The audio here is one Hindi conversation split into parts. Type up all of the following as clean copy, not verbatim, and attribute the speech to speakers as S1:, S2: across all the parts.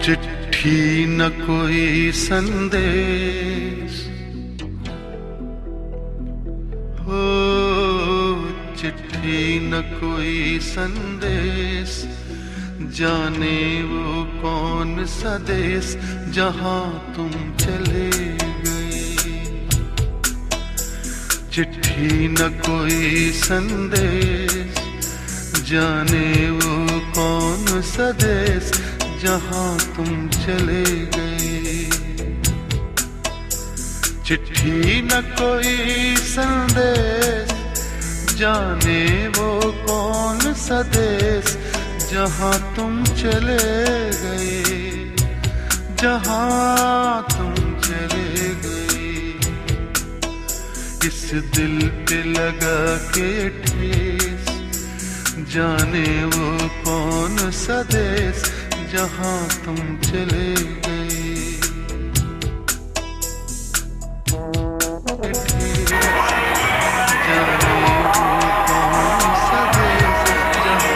S1: चिट्ठी न कोई संदेश हो, चिट्ठी न कोई संदेश, जाने वो कौन सा देश जहां तुम चले गए। चिट्ठी न कोई संदेश, जाने वो कौन सा देश जहां तुम चले गए। चिट्ठी न कोई संदेश, जाने वो कौन सा देश जहां तुम चले गए, जहां तुम चले गए। इस दिल पे लगा के ठेस, जाने वो कौन सा देश जहां तुम चले गए। जाने वो कौन सा देश जहां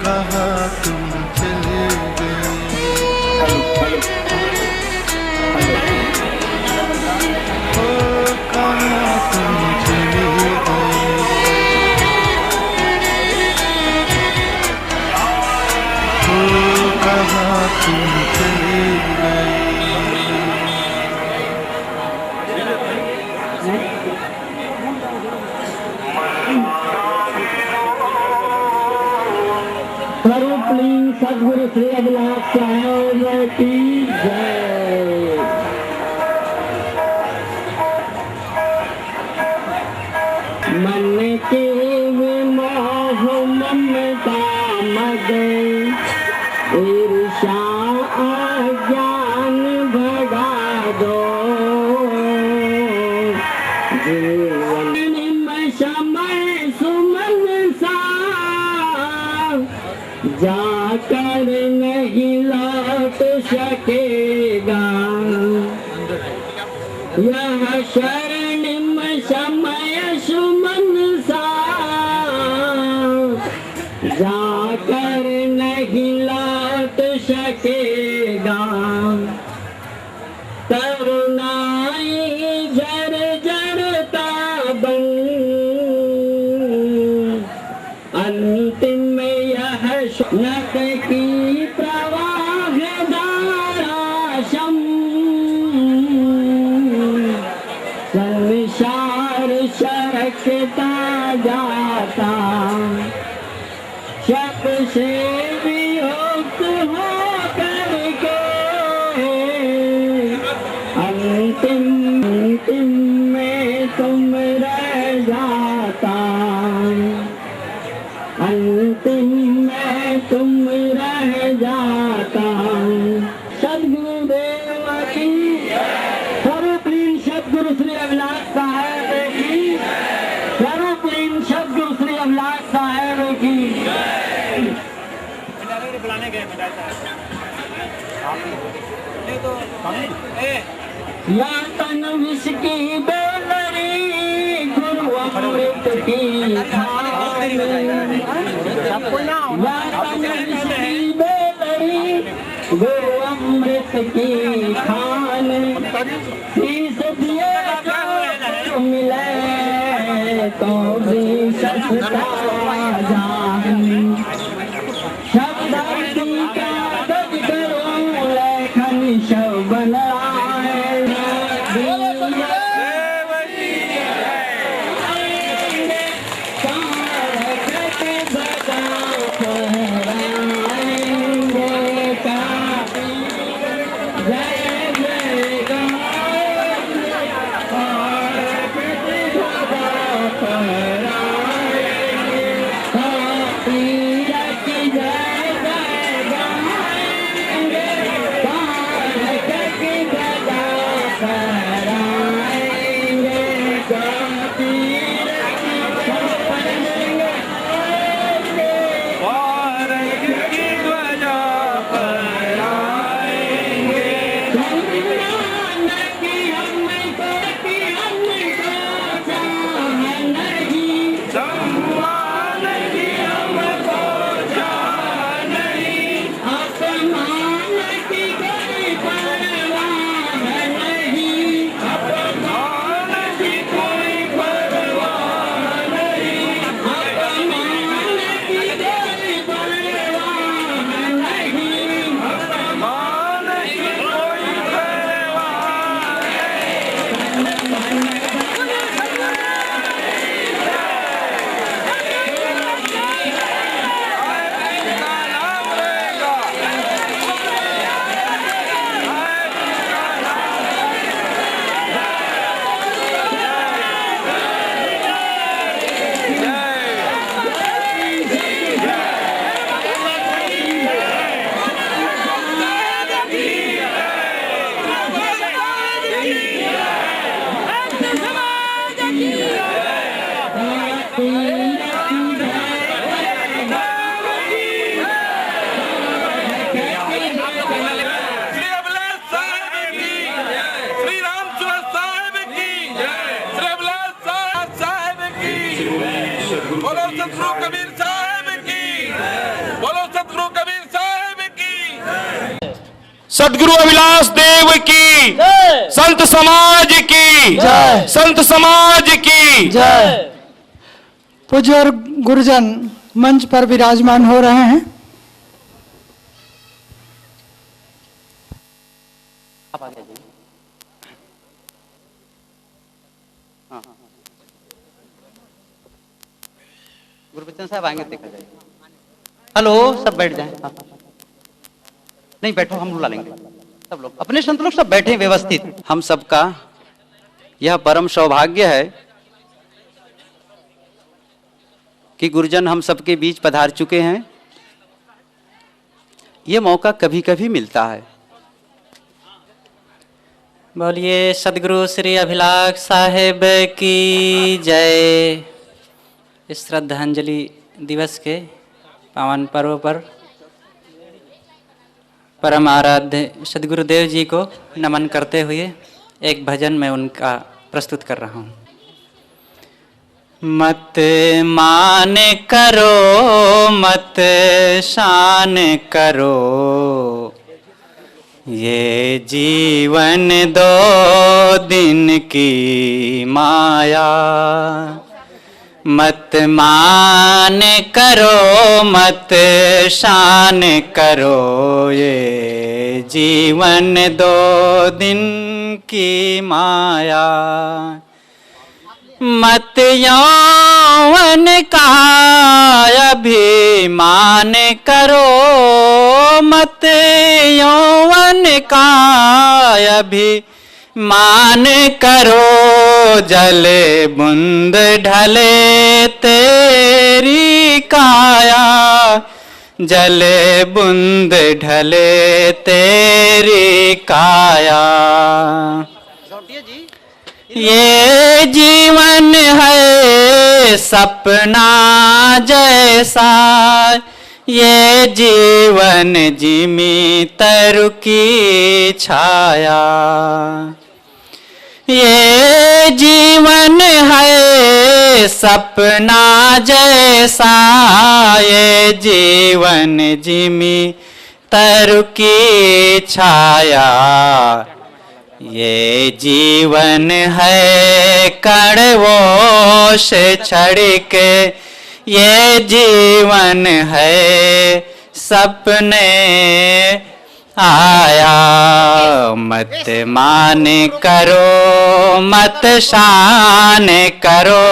S1: कहाँ तुम चले गए। ओ कहाँ तुम चले गए, ओ कहाँ तुम चले गए।
S2: सद्गुरु श्री अभिलाष साहब की जय। मन के मोह ममता मद ईर्ष्या ज्ञान भगा दो। जीवन में समय सुमन सा जाकर नहीं लौट सकेगा। यह स्वर्णिम समय सुमन सा जाकर नहीं लौट सकेगा। तरुणाई जर जरता बन, अंतिम में यह नट की प्रवाह धारा शम। संसार सरकता जाता, शक से विमुक्त हो करके अंतिम में तुम रह जाता। अंतिम में तुम रह जाता। सद्गुरुदेव की सर्वप्रिय सद्गुरु श्री अभिलाष साहब की, सर्वप्रिय सद्गुरु श्री अभिलाष साहब की। बुलाने गए या तन विष की बेलरी, गुरु अमृत की खान। गुरु अमृत की खान, शीश दिए जो मिले तो भी सस्ता जान। शब्द का दज करो लेखन शव बनाए।
S3: श्री अभिलाष साहेब की, श्री रामचंद्र साहेब की, श्री अभिलाष साहेब की, बोलो सतगुरु कबीर साहेब की, बोलो सतगुरु कबीर साहेब की।
S4: सदगुरु अभिलाष देव की, संत समाज की, संत समाज की
S1: जय। पूज्य और गुरुजन मंच पर विराजमान हो रहे हैं।
S5: गुरबचन साहब आएंगे देखा जाएगा। हेलो, सब बैठ जाएं। हाँ। नहीं बैठो, हम बुला लेंगे। सब लोग अपने संत लोग सब बैठे व्यवस्थित। हम सबका यह परम सौभाग्य है कि गुरुजन हम सबके बीच पधार चुके हैं। यह मौका कभी कभी मिलता है।
S6: बोलिए सदगुरु श्री अभिलाष साहेब की जय। इस श्रद्धांजलि दिवस के पावन पर्व पर परम आराध्य सदगुरुदेव जी को नमन करते हुए एक भजन में उनका प्रस्तुत कर रहा हूँ। मत मान करो मत शान करो, ये जीवन दो दिन की माया। मत मान करो मत शान करो, ये जीवन दो दिन की माया। मत यौवन का अभिमान करो, मत यौवन का अभिमान करो, जले बूंद ढले तेरी काया, जले बूंद ढले तेरी काया। ये जीवन है सपना जैसा, ये जीवन जिमी तरु की छाया। ये जीवन है सपना जैसा, ये जीवन जिमी तरु की छाया। ये जीवन है कड़वों से छड़ के, ये जीवन है सपने आया। मत मान करो मत शान करो,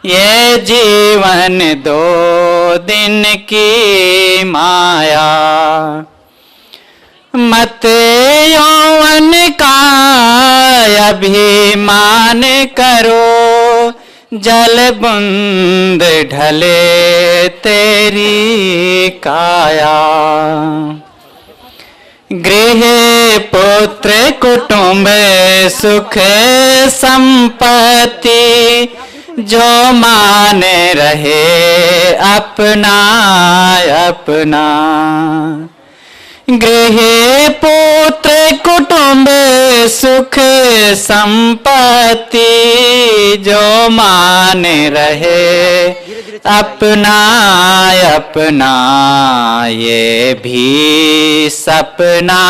S6: ये जीवन दो दिन की माया। मत यौवन का अभिमान करो, जल बूंद ढले तेरी काया। गृह पुत्र कुटुंब सुख संपत्ति, जो मान रहे अपना अपना। गृह पुत्र कुटुंब सुख संपत्ति, जो मान रहे अपना अपना। ये भी सपना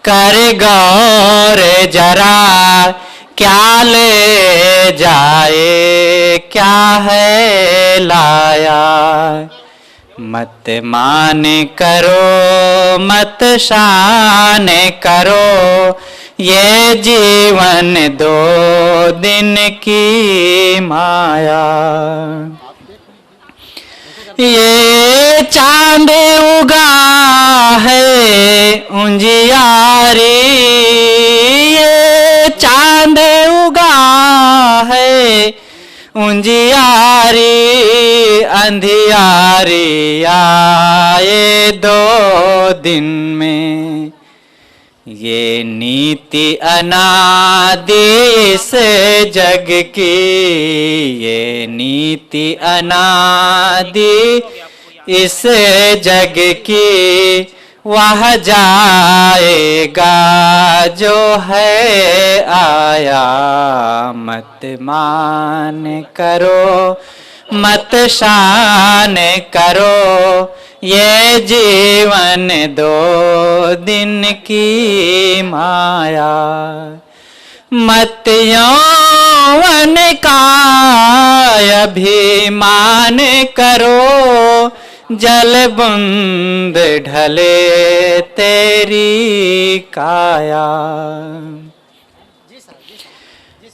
S6: कर गौर जरा, क्या ले जाए क्या है लाया। मत मान करो मत शान करो, ये जीवन दो दिन की माया। ये चांद उगा है उंजियारी, ये चांद उगा है उंजियारी। अंधियारी आए दो दिन में, ये नीति अनादि इस जग की, ये नीति अनादि इस जग की, वह जाएगा जो है आया। मत मान करो मत शान करो, ये जीवन दो दिन की माया। मत यौवन का अभिमान करो, जल बूंद ढले तेरी काया।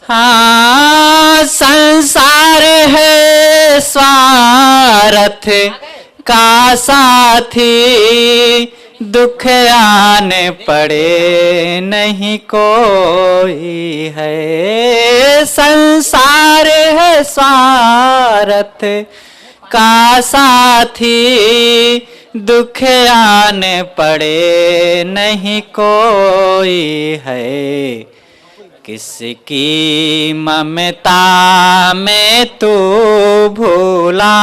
S6: हाँ, संसार है स्वार्थ का साथी, दुख आने पड़े नहीं कोई है। संसार है स्वार्थ का साथी, दुख आने पड़े नहीं कोई है। किसकी ममता में तू भूला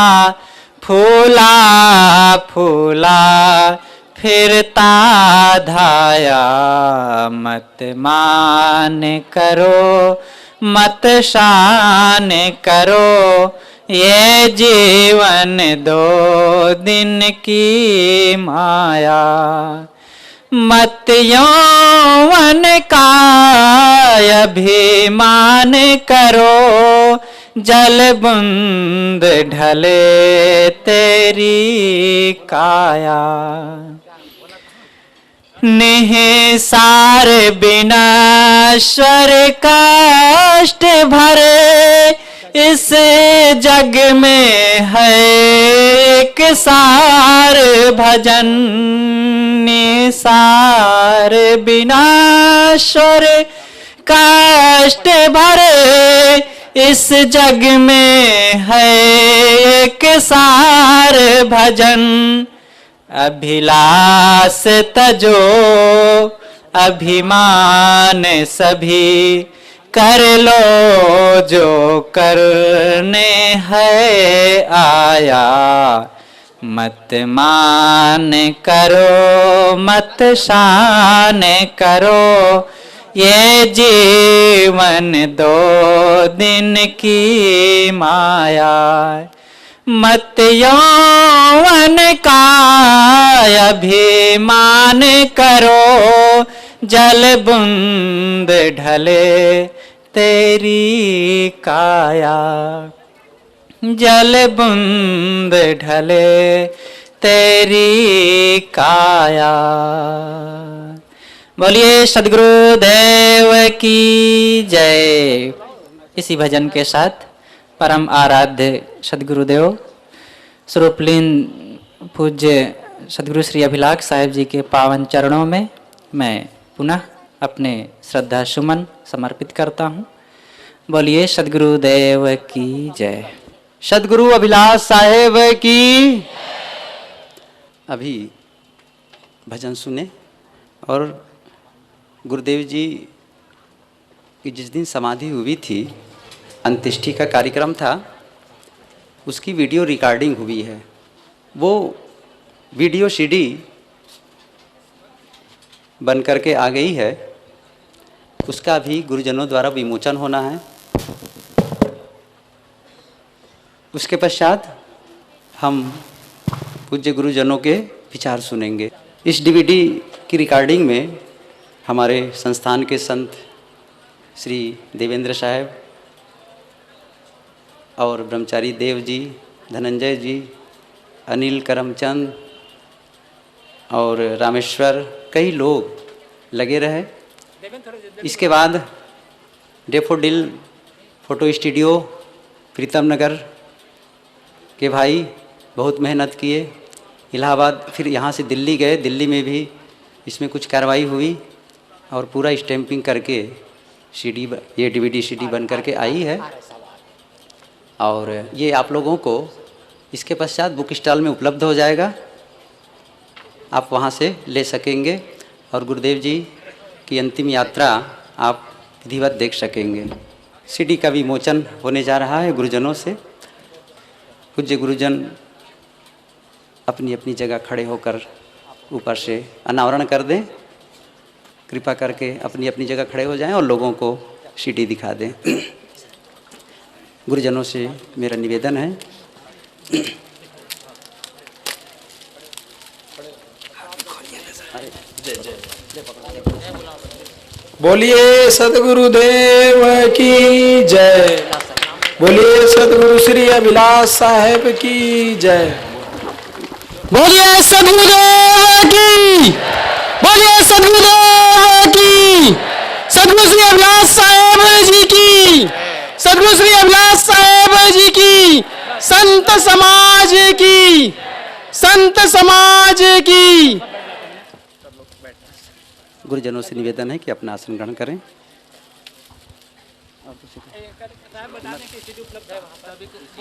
S6: फूला फूला फिरता धाया। मत मान करो मत शान करो, ये जीवन दो दिन की माया। मत यौवन का अभिमान करो, जल बूंद ढले तेरी काया। निहिसार विनाश्वर कष्ट भरे, इस जग में है एक सार भजन। निसार विनाश्वर कष्ट भरे, इस जग में है एक सार भजन। अभिलाष तजो अभिमान सभी, कर लो जो करने है आया। मत मान करो मत शान करो, ये जीवन दो दिन की माया। मत यौवन का अभिमान करो, जल बूंद ढले तेरी काया। जल बूंद ढले तेरी काया। बोलिए सद्गुरु देव की जय। इसी भजन के साथ परम आराध्य सद्गुरुदेव स्वरूपलीन पूज्य सद्गुरु श्री अभिलाष साहेब जी के पावन चरणों में मैं पुनः अपने श्रद्धा सुमन समर्पित करता हूँ। बोलिए सद्गुरु देव की जय।
S5: सद्गुरु अभिलाष साहेब की। अभी भजन सुने और गुरुदेव जी की जिस दिन समाधि हुई थी, अंत्येष्टि का कार्यक्रम था, उसकी वीडियो रिकॉर्डिंग हुई है। वो वीडियो सीडी बन करके आ गई है, उसका भी गुरुजनों द्वारा विमोचन होना है। उसके पश्चात हम पूज्य गुरुजनों के विचार सुनेंगे। इस डीवीडी की रिकॉर्डिंग में हमारे संस्थान के संत श्री देवेंद्र साहब और ब्रह्मचारी देव जी, धनंजय जी, अनिल करमचंद और रामेश्वर, कई लोग लगे रहे। इसके बाद डेफोडिल फोटो स्टूडियो प्रीतम नगर के भाई बहुत मेहनत किए। इलाहाबाद फिर यहाँ से दिल्ली गए, दिल्ली में भी इसमें कुछ कार्रवाई हुई और पूरा स्टैंपिंग करके सीडी, ये डीवीडी सीडी बन करके आई है। और ये आप लोगों को इसके पश्चात बुक स्टॉल में उपलब्ध हो जाएगा, आप वहाँ से ले सकेंगे। और गुरुदेव जी की अंतिम यात्रा आप विधिवत देख सकेंगे। सीडी का विमोचन होने जा रहा है गुरुजनों से। पूज्य गुरुजन अपनी अपनी जगह खड़े होकर ऊपर से अनावरण कर दें। कृपा करके अपनी अपनी जगह खड़े हो जाएं और लोगों को सीडी दिखा दें। गुरुजनों से मेरा निवेदन है।
S7: बोलिए सदगुरुदेव की जय। बोलिए सदगुरु श्री अभिलाष साहेब की जय।
S1: बोलिए सदगुरुदेव की, बोलिए सदगुरुदेव की, सदगुरु श्री अभिलाष साहेब जी की, सदगुरु श्री अभिलाष साहेब जी की, संत समाज की, संत समाज की।
S5: गुरुजनों से निवेदन है कि अपना आसन ग्रहण करें।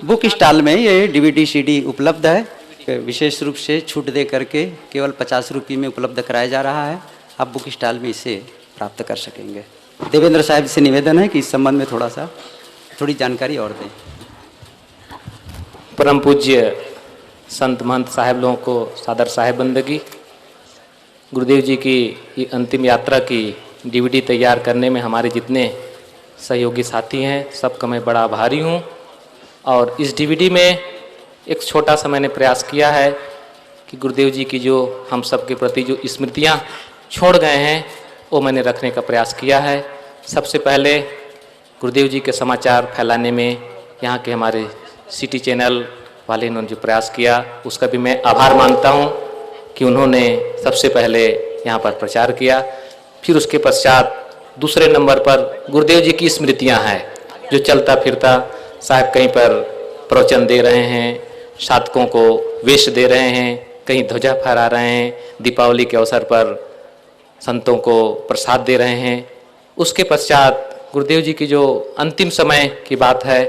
S5: बुक स्टॉल में ये डीवीडी सीडी उपलब्ध है। विशेष रूप से छूट दे करके केवल 50 रुपये में उपलब्ध कराया जा रहा है। आप बुक स्टॉल में इसे प्राप्त कर सकेंगे। देवेंद्र साहब से निवेदन है कि इस संबंध में थोड़ी जानकारी और दें।
S8: परम पूज्य संत महंत साहब लोगों को सादर साहेब बंदगी। गुरुदेव जी की ये अंतिम यात्रा की डीवीडी तैयार करने में हमारे जितने सहयोगी साथी हैं सबका मैं बड़ा आभारी हूँ। और इस डीवीडी में एक छोटा सा मैंने प्रयास किया है कि गुरुदेव जी की जो हम सब के प्रति जो स्मृतियाँ छोड़ गए हैं वो मैंने रखने का प्रयास किया है। सबसे पहले गुरुदेव जी के समाचार फैलाने में यहाँ के हमारे सिटी चैनल वाले इन्होंने जो प्रयास किया उसका भी मैं आभार मानता हूँ कि उन्होंने सबसे पहले यहाँ पर प्रचार किया। फिर उसके पश्चात दूसरे नंबर पर गुरुदेव जी की स्मृतियाँ हैं जो चलता फिरता साहब कहीं पर प्रवचन दे रहे हैं, साधकों को वेश दे रहे हैं, कहीं ध्वजा फहरा रहे हैं, दीपावली के अवसर पर संतों को प्रसाद दे रहे हैं। उसके पश्चात गुरुदेव जी की जो अंतिम समय की बात है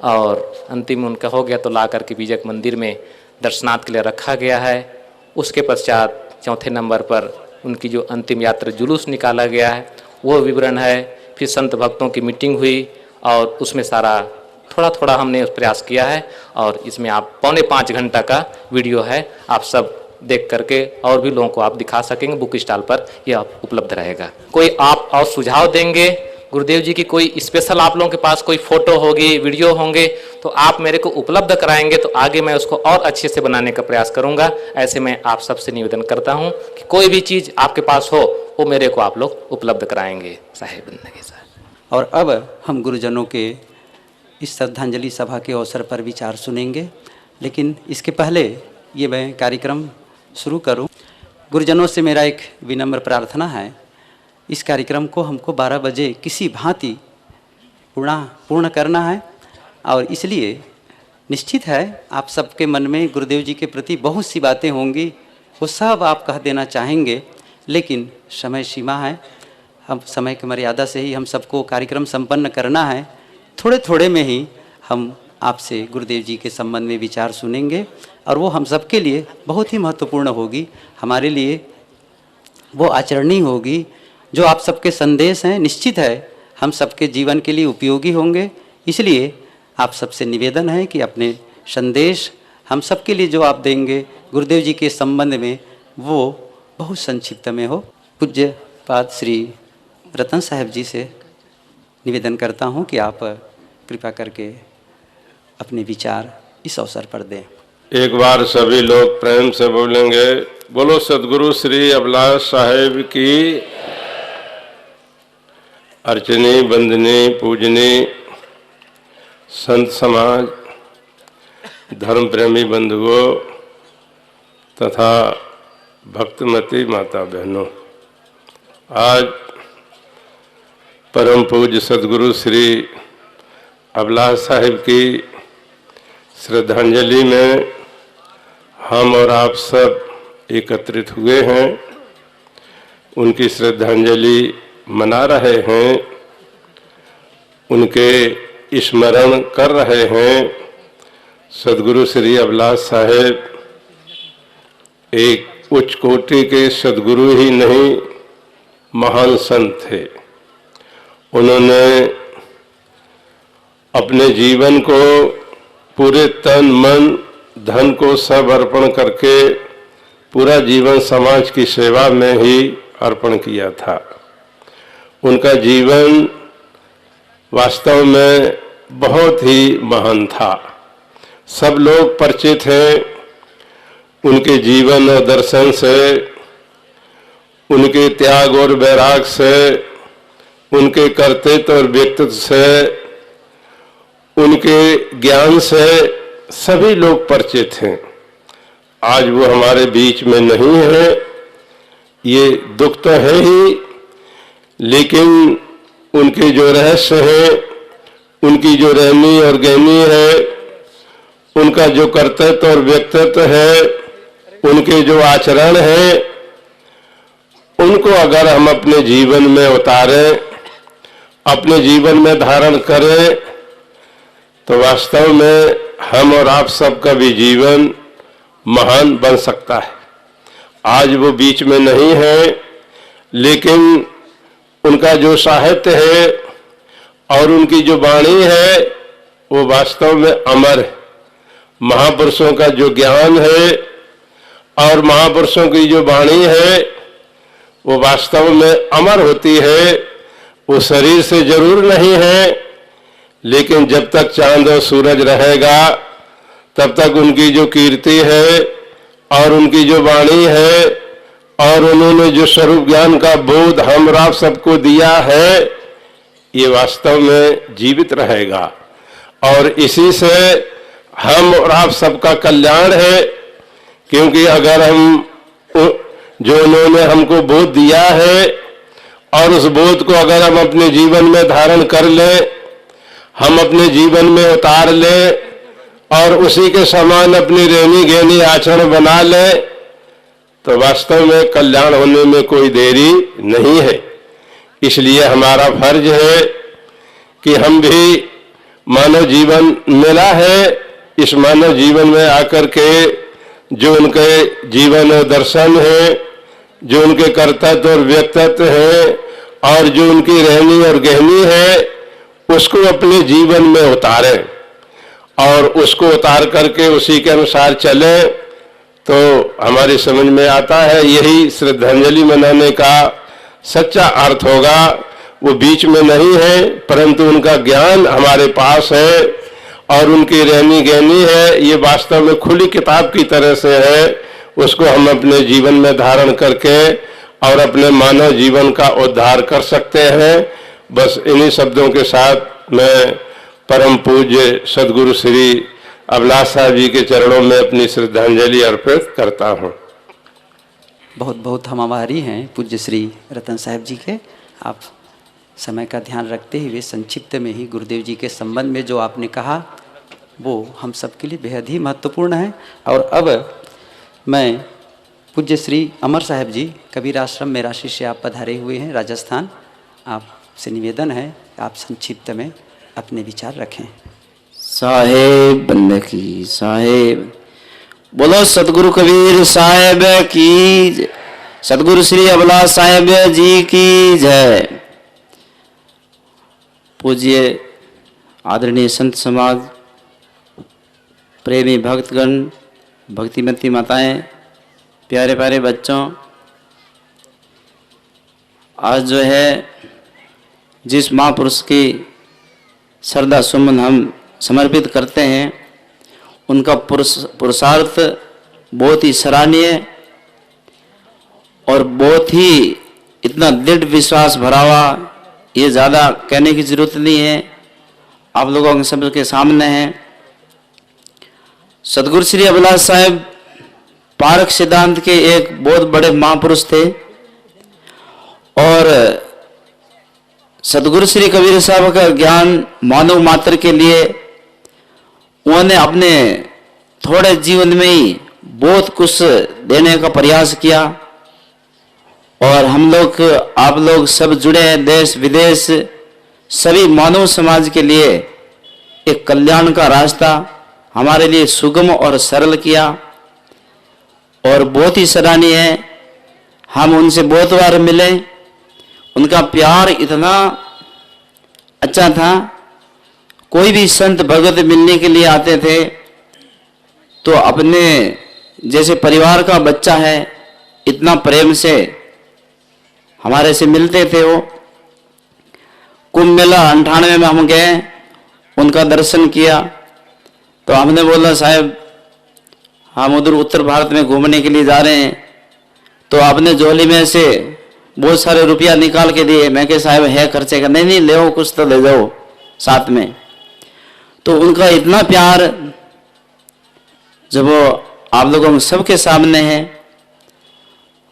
S8: और अंतिम उनका हो गया तो ला करके बीजक मंदिर में दर्शनार्थ के लिए रखा गया है। उसके पश्चात चौथे नंबर पर उनकी जो अंतिम यात्रा जुलूस निकाला गया है वो विवरण है। फिर संत भक्तों की मीटिंग हुई और उसमें सारा थोड़ा थोड़ा हमने प्रयास किया है और इसमें आप 4.25 घंटा का वीडियो है। आप सब देख करके और भी लोगों को आप दिखा सकेंगे। बुक स्टॉल पर यह उपलब्ध रहेगा। कोई आप और सुझाव देंगे गुरुदेव जी की, कोई स्पेशल आप लोगों के पास कोई फोटो होगी, वीडियो होंगे तो आप मेरे को उपलब्ध कराएंगे तो आगे मैं उसको और अच्छे से बनाने का प्रयास करूंगा। ऐसे मैं आप सबसे निवेदन करता हूं कि कोई भी चीज़ आपके पास हो वो मेरे को आप लोग उपलब्ध कराएंगे। साहेब बंदगी साहब।
S5: और अब हम गुरुजनों के इस श्रद्धांजलि सभा के अवसर पर विचार सुनेंगे। लेकिन इसके पहले ये मैं कार्यक्रम शुरू करूं, गुरुजनों से मेरा एक विनम्र प्रार्थना है। इस कार्यक्रम को हमको 12 बजे किसी भांति पूर्ण करना है और इसलिए निश्चित है आप सबके मन में गुरुदेव जी के प्रति बहुत सी बातें होंगी, वो सब आप कह देना चाहेंगे, लेकिन समय सीमा है। हम समय की मर्यादा से ही हम सबको कार्यक्रम संपन्न करना है। थोड़े थोड़े में ही हम आपसे गुरुदेव जी के संबंध में विचार सुनेंगे और वो हम सबके लिए बहुत ही महत्वपूर्ण होगी। हमारे लिए वो आचरणीय होगी। जो आप सबके संदेश हैं निश्चित है हम सबके जीवन के लिए उपयोगी होंगे। इसलिए आप सबसे निवेदन है कि अपने संदेश हम सबके लिए जो आप देंगे गुरुदेव जी के संबंध में वो बहुत संक्षिप्त में हो। पूज्य पाद श्री रतन साहब जी से निवेदन करता हूं कि आप कृपा करके अपने विचार इस अवसर पर दें।
S9: एक बार सभी लोग प्रेम से बोलेंगे, बोलो सदगुरु श्री अभिलाष साहेब की। अर्चनी, वंदनी, पूजनी संत समाज, धर्म प्रेमी बंधुओं तथा भक्तमती माता बहनों, आज परम पूज्य सदगुरु श्री अभिलाष साहिब की श्रद्धांजलि में हम और आप सब एकत्रित हुए हैं। उनकी श्रद्धांजलि मना रहे हैं, उनके स्मरण कर रहे हैं। सदगुरु श्री अभिलाष साहेब एक उच्च कोटि के सदगुरु ही नहीं महान संत थे। उन्होंने अपने जीवन को पूरे तन मन धन को सब अर्पण करके पूरा जीवन समाज की सेवा में ही अर्पण किया था। उनका जीवन वास्तव में बहुत ही महान था। सब लोग परिचित हैं उनके जीवन और दर्शन से, उनके त्याग और वैराग से, उनके कर्तव्य और व्यक्तित्व से, उनके ज्ञान से सभी लोग परिचित हैं। आज वो हमारे बीच में नहीं है, ये दुख तो है ही, लेकिन उनके जो रहस्य है, उनकी जो रहनी और गहनी है, उनका जो कर्तव्य और व्यक्तित्व है, उनके जो आचरण है, उनको अगर हम अपने जीवन में उतारें, अपने जीवन में धारण करें, तो वास्तव में हम और आप सबका भी जीवन महान बन सकता है। आज वो बीच में नहीं है, लेकिन उनका जो साहित्य है और उनकी जो वाणी है वो वास्तव में अमर है। महापुरुषों का जो ज्ञान है और महापुरुषों की जो वाणी है वो वास्तव में अमर होती है। वो शरीर से जरूर नहीं है, लेकिन जब तक चांद और सूरज रहेगा तब तक उनकी जो कीर्ति है और उनकी जो वाणी है और उन्होंने जो स्वरूप ज्ञान का बोध हम और आप सबको दिया है, ये वास्तव में जीवित रहेगा। और इसी से हम और आप सबका कल्याण है, क्योंकि अगर हम जो उन्होंने हमको बोध दिया है और उस बोध को अगर हम अपने जीवन में धारण कर लें, हम अपने जीवन में उतार लें और उसी के समान अपनी रहनी गहनी आचरण बना लें, तो वास्तव में कल्याण होने में कोई देरी नहीं है। इसलिए हमारा फर्ज है कि हम भी मानव जीवन मिला है, इस मानव जीवन में आकर के जो उनके जीवन और दर्शन है, जो उनके कर्तव्य और व्यक्तित्व है और जो उनकी रहनी और गहनी है, उसको अपने जीवन में उतारें और उसको उतार करके उसी के अनुसार चलें, तो हमारी समझ में आता है यही श्रद्धांजलि मनाने का सच्चा अर्थ होगा। वो बीच में नहीं है, परंतु उनका ज्ञान हमारे पास है और उनकी रहनी गहनी है, ये वास्तव में खुली किताब की तरह से है। उसको हम अपने जीवन में धारण करके और अपने मानव जीवन का उद्धार कर सकते हैं। बस इन्हीं शब्दों के साथ मैं परम पूज्य सदगुरु श्री अभिलाष साहब जी के चरणों में अपनी श्रद्धांजलि अर्पित करता हूँ।
S5: बहुत बहुत हम आभारी हैं पूज्य श्री रतन साहब जी के। आप समय का ध्यान रखते हुए संक्षिप्त में ही गुरुदेव जी के संबंध में जो आपने कहा वो हम सबके लिए बेहद ही महत्वपूर्ण है। और अब मैं पूज्य श्री अमर साहब जी कबीर आश्रम मेरा शिष्य आप पधारे हुए हैं राजस्थान, आपसे निवेदन है आप संक्षिप्त में अपने विचार रखें।
S10: साहेब बंदे की साहेब, बोलो सतगुरु कबीर साहेब की, सतगुरु श्री अभिलाष साहेब जी की जय। पूज्य आदरणीय संत समाज, प्रेमी भक्तगण, भक्तिमती माताएं, प्यारे प्यारे बच्चों, आज जो है जिस महापुरुष की श्रद्धा सुमन हम समर्पित करते हैं, उनका पुरुषार्थ बहुत ही सराहनीय और बहुत ही इतना दृढ़ विश्वास भरा हुआ, ये ज़्यादा कहने की जरूरत नहीं है, आप लोगों के सबके सामने है। सतगुरु श्री अभिलाष साहब पारक सिद्धांत के एक बहुत बड़े महापुरुष थे और सतगुरु श्री कबीर साहब का ज्ञान मानव मात्र के लिए उन्होंने अपने थोड़े जीवन में ही बहुत कुछ देने का प्रयास किया। और हम लोग आप लोग सब जुड़े हैं, देश विदेश सभी मानव समाज के लिए एक कल्याण का रास्ता हमारे लिए सुगम और सरल किया और बहुत ही सराहनीय है। हम उनसे बहुत बार मिले, उनका प्यार इतना अच्छा था। कोई भी संत भगत मिलने के लिए आते थे तो अपने जैसे परिवार का बच्चा है इतना प्रेम से हमारे से मिलते थे। वो कुंभ मेला 98 में हम गए, उनका दर्शन किया तो हमने बोला साहब हम उधर उत्तर भारत में घूमने के लिए जा रहे हैं। तो आपने झोली में से बहुत सारे रुपया निकाल के दिए। मैं कह साहब है खर्चे का, नहीं ले आओ कुछ तो ले जाओ साथ में। तो उनका इतना प्यार जब वो आप लोगों सबके सामने है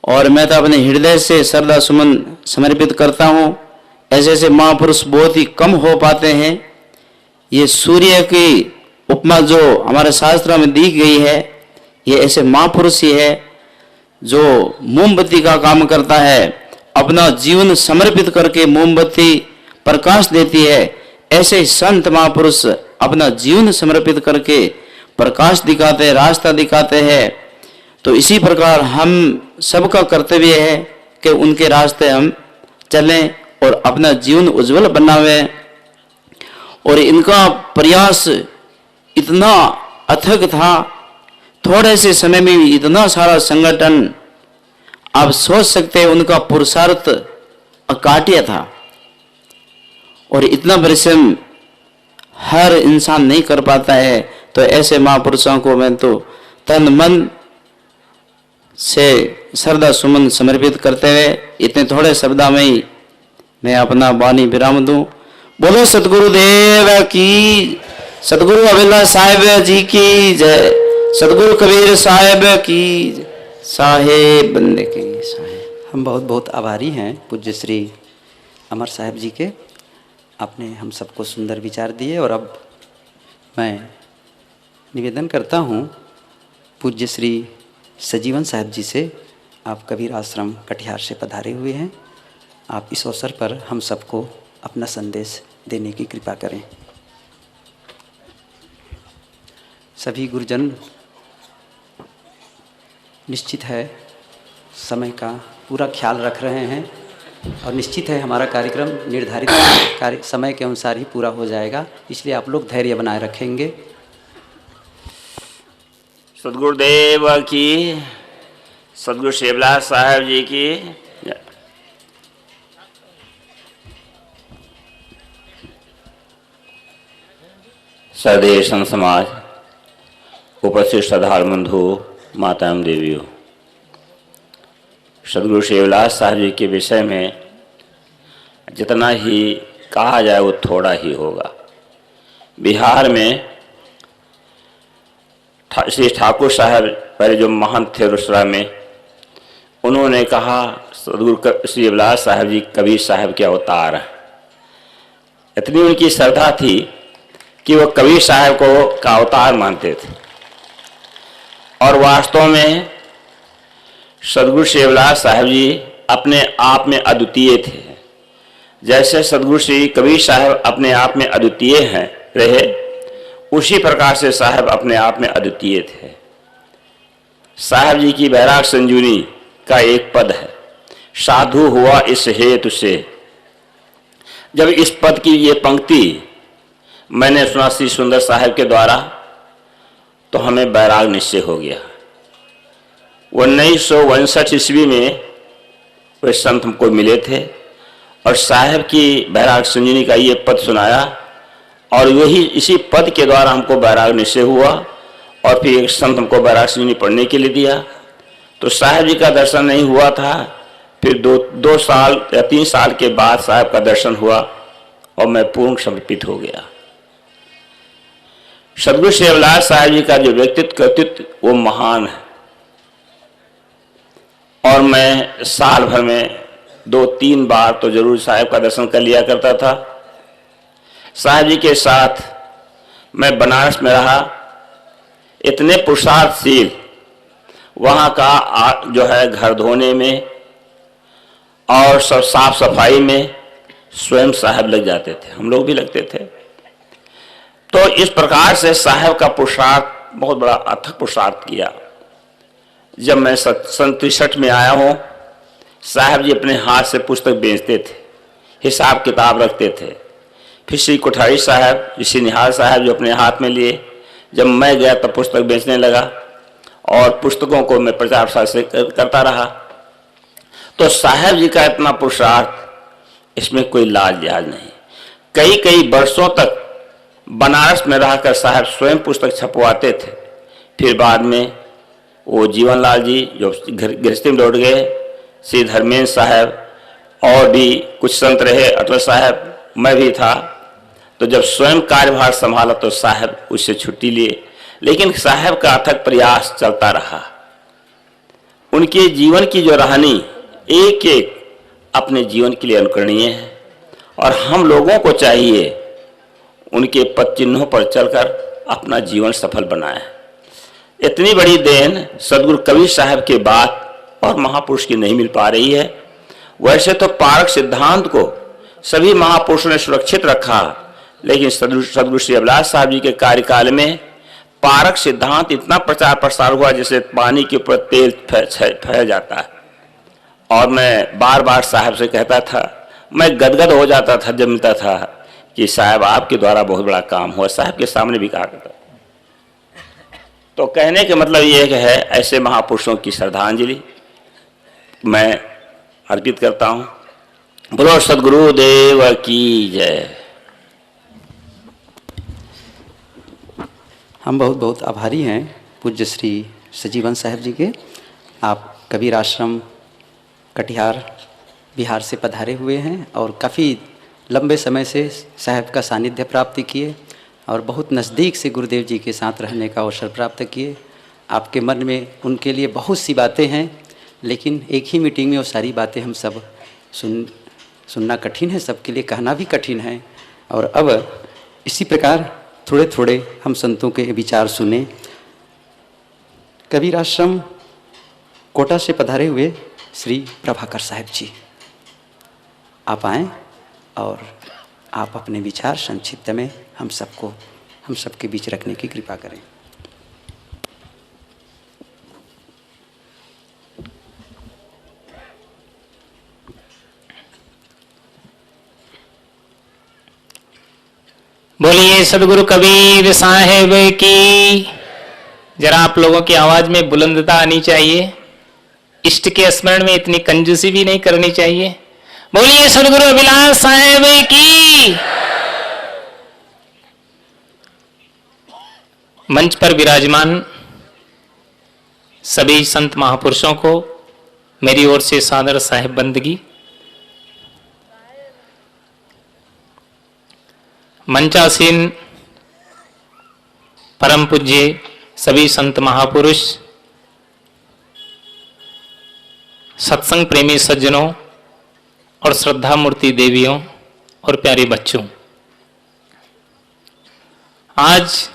S10: और मैं तो अपने हृदय से श्रद्धा सुमन समर्पित करता हूँ। ऐसे ऐसे महापुरुष बहुत ही कम हो पाते हैं। ये सूर्य की उपमा जो हमारे शास्त्रों में दी गई है, ये ऐसे महापुरुष ही है जो मोमबत्ती का काम करता है, अपना जीवन समर्पित करके मोमबत्ती प्रकाश देती है। ऐसे संत महापुरुष अपना जीवन समर्पित करके प्रकाश दिखाते हैं, रास्ता दिखाते हैं। तो इसी प्रकार हम सबका कर्तव्य है कि उनके रास्ते हम चलें और अपना जीवन उज्जवल बनावें। और इनका प्रयास इतना अथक था, थोड़े से समय में इतना सारा संगठन, आप सोच सकते हैं उनका पुरुषार्थ अकाट्य था। और इतना परिश्रम हर इंसान नहीं कर पाता है। तो ऐसे महापुरुषों को मैं तो तन मन से श्रद्धा सुमन समर्पित करते हुए इतने थोड़े शब्दों में ही मैं अपना वाणी विराम दूं। बोलो सतगुरुदेव की, सतगुरु अभिलाष साहेब जी की जय, सतगुरु कबीर साहेब की, साहेब बंदे की साहेब।
S5: हम बहुत बहुत आभारी हैं पूज्य श्री अमर साहब जी के। आपने हम सबको सुंदर विचार दिए। और अब मैं निवेदन करता हूँ पूज्य श्री सजीवन साहब जी से। आप कबीर आश्रम कटिहार से पधारे हुए हैं। आप इस अवसर पर हम सबको अपना संदेश देने की कृपा करें। सभी गुरुजन निश्चित है समय का पूरा ख्याल रख रहे हैं और निश्चित है हमारा कार्यक्रम निर्धारित समय के अनुसार ही पूरा हो जाएगा, इसलिए आप लोग धैर्य बनाए रखेंगे।
S10: सदगुरुदेव की, सदगुरु शिवलाल साहब जी की। सदैव संत समाज, उपस्थित श्रद्धालु बंधु, माता एवं देवियों, सदगुरु शिवलाल साहब जी के विषय में जितना ही कहा जाए वो थोड़ा ही होगा। बिहार में श्री ठाकुर साहब पहले जो महंत थे रुसरा में, उन्होंने कहा सदगुरु श्री शिवलाल साहब जी कबीर साहब के अवतार हैं। इतनी उनकी श्रद्धा थी कि वो कबीर साहब को का अवतार मानते थे। और वास्तव में सदगुरु शिवलाल साहब जी अपने आप में अद्वितीय थे। जैसे सदगुरु श्री कबीर साहब अपने आप में अद्वितीय हैं रहे, उसी प्रकार से साहब अपने आप में अद्वितीय थे। साहब जी की बैराग संजीवनी का एक पद है, साधु हुआ इस हेतु से। जब इस पद की ये पंक्ति मैंने सुना श्री सुंदर साहब के द्वारा, तो हमें बैराग निश्चय हो गया। 1959 ईस्वी में वे संत हमको मिले थे और साहब की बैराग संजीवनी का ये पद सुनाया, और यही इसी पद के द्वारा हमको बैराग निश्चय हुआ। और फिर एक संत हमको बैराग संजीवनी पढ़ने के लिए दिया। तो साहब जी का दर्शन नहीं हुआ था। फिर दो साल या 3 साल के बाद साहब का दर्शन हुआ और मैं पूर्ण समर्पित हो गया। सदगुरु शिवलाल साहब जी का जो व्यक्तित्व कर्तृत्व वो महान है। और मैं साल भर में 2-3 बार तो जरूर साहब का दर्शन कर लिया करता था। साहब जी के साथ मैं बनारस में रहा। इतने पुरुषार्थशील, वहाँ का जो है घर धोने में और सब साफ सफाई में स्वयं साहब लग जाते थे, हम लोग भी लगते थे। तो इस प्रकार से साहब का पुरुषार्थ बहुत बड़ा अथक पुरुषार्थ किया। जब मैं 67 में आया हूँ,
S11: साहब जी अपने हाथ से पुस्तक बेचते थे, हिसाब किताब रखते थे। फिर श्री कोठारी साहब, श्री निहाल साहब जो अपने हाथ में लिए, जब मैं गया तब पुस्तक बेचने लगा और पुस्तकों को मैं प्रचार प्रसार से करता रहा। तो साहब जी का इतना पुरुषार्थ, इसमें कोई लाज लिहाज नहीं। कई कई वर्षों तक बनारस में रहकर साहब स्वयं पुस्तक छपवाते थे। फिर बाद में वो जीवनलाल जी जो गृहस्थी में लौट गए, श्री धर्मेंद्र साहब और भी कुछ संत रहे, अटल साहब, मैं भी था। तो जब स्वयं कार्यभार संभाला तो साहब उससे छुट्टी लिए, लेकिन साहब का अथक प्रयास चलता रहा। उनके जीवन की जो कहानी एक एक अपने जीवन के लिए अनुकरणीय है और हम लोगों को चाहिए उनके पद चिन्हों पर चलकर अपना जीवन सफल बनाए। इतनी बड़ी देन सदगुरु कबीर साहब के बाद और महापुरुष की नहीं मिल पा रही है। वैसे तो पारक सिद्धांत को सभी महापुरुषों ने सुरक्षित रखा, लेकिन सदगुरु श्री अभिलाष साहब जी के कार्यकाल में पारक सिद्धांत इतना प्रचार प्रसार हुआ जैसे पानी के ऊपर तेल फैल जाता है। और मैं बार बार साहब से कहता था, मैं गदगद हो जाता था जब मिलता था कि साहब आपके द्वारा बहुत बड़ा काम हुआ। साहब के सामने भी कहा करता। तो कहने के मतलब ये है, ऐसे महापुरुषों की श्रद्धांजलि मैं अर्पित करता हूँ। बोलो सदगुरु देव की जय।
S5: हम बहुत बहुत आभारी हैं पूज्य श्री सजीवन साहब जी के। आप कबीर आश्रम कटिहार बिहार से पधारे हुए हैं और काफ़ी लंबे समय से साहब का सानिध्य प्राप्त किए और बहुत नज़दीक से गुरुदेव जी के साथ रहने का अवसर प्राप्त किए। आपके मन में उनके लिए बहुत सी बातें हैं, लेकिन एक ही मीटिंग में वो सारी बातें हम सब सुनना कठिन है, सबके लिए कहना भी कठिन है। और अब इसी प्रकार थोड़े थोड़े हम संतों के विचार सुने। कबीर आश्रम कोटा से पधारे हुए श्री प्रभाकर साहब जी, आप आएँ और आप अपने विचार संक्षिप्त में हम सबके बीच रखने की कृपा करें।
S6: बोलिए सदगुरु कबीर साहेब की। जरा आप लोगों की आवाज में बुलंदता आनी चाहिए। इष्ट के स्मरण में इतनी कंजूसी भी नहीं करनी चाहिए। बोलिए सदगुरु अभिलाष साहेब की। मंच पर विराजमान सभी संत महापुरुषों को मेरी ओर से सादर साहेब बंदगी। मंचासीन परम पूज्य सभी संत महापुरुष, सत्संग प्रेमी सज्जनों और श्रद्धा मूर्ति देवियों और प्यारे बच्चों, आज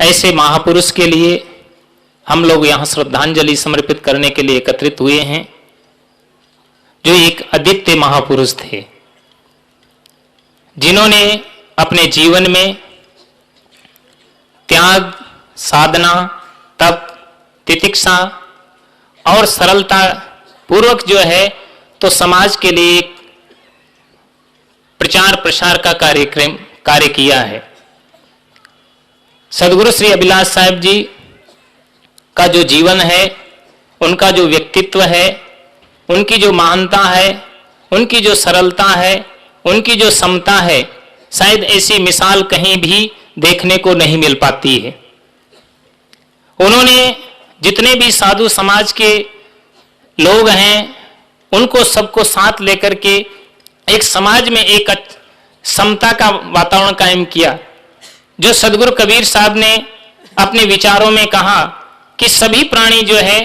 S6: ऐसे महापुरुष के लिए हम लोग यहाँ श्रद्धांजलि समर्पित करने के लिए एकत्रित हुए हैं, जो एक अद्वितीय महापुरुष थे, जिन्होंने अपने जीवन में त्याग, साधना, तप, तितिक्षा और सरलता पूर्वक जो है तो समाज के लिए एक प्रचार प्रसार का कार्य किया है। सदगुरु श्री अभिलाष साहब जी का जो जीवन है, उनका जो व्यक्तित्व है, उनकी जो महानता है, उनकी जो सरलता है, उनकी जो समता है, शायद ऐसी मिसाल कहीं भी देखने को नहीं मिल पाती है। उन्होंने जितने भी साधु समाज के लोग हैं, उनको सबको साथ लेकर के एक समाज में एक समता का वातावरण कायम किया। जो सदगुरु कबीर साहब ने अपने विचारों में कहा कि सभी प्राणी जो है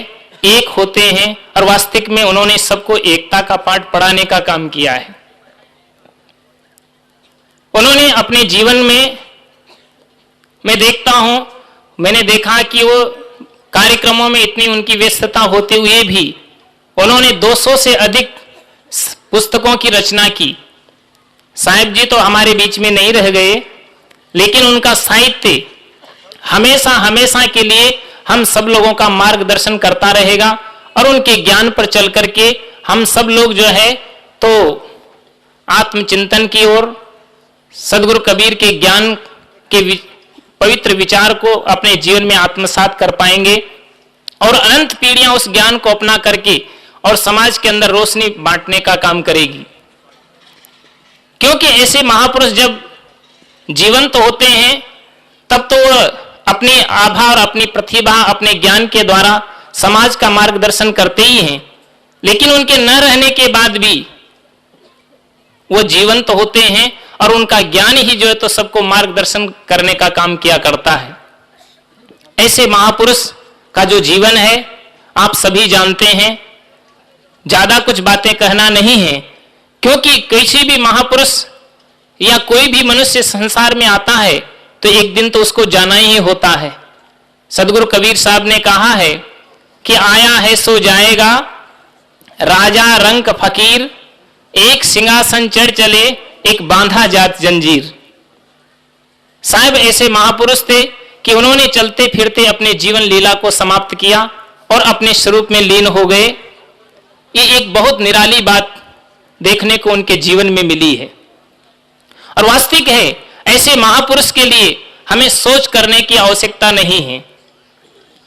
S6: एक होते हैं, और वास्तविक में उन्होंने सबको एकता का पाठ पढ़ाने का काम किया है। उन्होंने अपने जीवन में, मैं देखता हूं, मैंने देखा कि वो कार्यक्रमों में इतनी उनकी व्यस्तता होते हुए भी उन्होंने 200 से अधिक पुस्तकों की रचना की। साहिब जी तो हमारे बीच में नहीं रह गए, लेकिन उनका साहित्य हमेशा हमेशा के लिए हम सब लोगों का मार्गदर्शन करता रहेगा
S8: और उनके ज्ञान पर चल करके हम सब लोग जो है तो आत्मचिंतन की ओर, सदगुरु कबीर के ज्ञान के पवित्र विचार को अपने जीवन में आत्मसात कर पाएंगे और अनंत पीढ़ियां उस ज्ञान को अपना करके और समाज के अंदर रोशनी बांटने का काम करेगी। क्योंकि ऐसे महापुरुष जब जीवंत होते हैं तब तो वह अपनी आभा और अपनी प्रतिभा, अपने ज्ञान के द्वारा समाज का मार्गदर्शन करते ही हैं, लेकिन उनके न रहने के बाद भी वो जीवंत होते हैं और उनका ज्ञान ही जो है तो सबको मार्गदर्शन करने का काम किया करता है। ऐसे महापुरुष का जो जीवन है आप सभी जानते हैं, ज्यादा कुछ बातें कहना नहीं है, क्योंकि किसी भी महापुरुष या कोई भी मनुष्य संसार में आता है तो एक दिन तो उसको जाना ही होता है। सदगुरु कबीर साहब ने कहा है कि आया है सो जाएगा, राजा रंक फकीर, एक सिंहासन चढ़ चले, एक बांधा जात जंजीर। साहब ऐसे महापुरुष थे कि उन्होंने चलते फिरते अपने जीवन लीला को समाप्त किया और अपने स्वरूप में लीन हो गए। ये एक बहुत निराली बात देखने को उनके जीवन में मिली है और वास्तविक है, ऐसे महापुरुष के लिए हमें सोच करने की आवश्यकता नहीं है।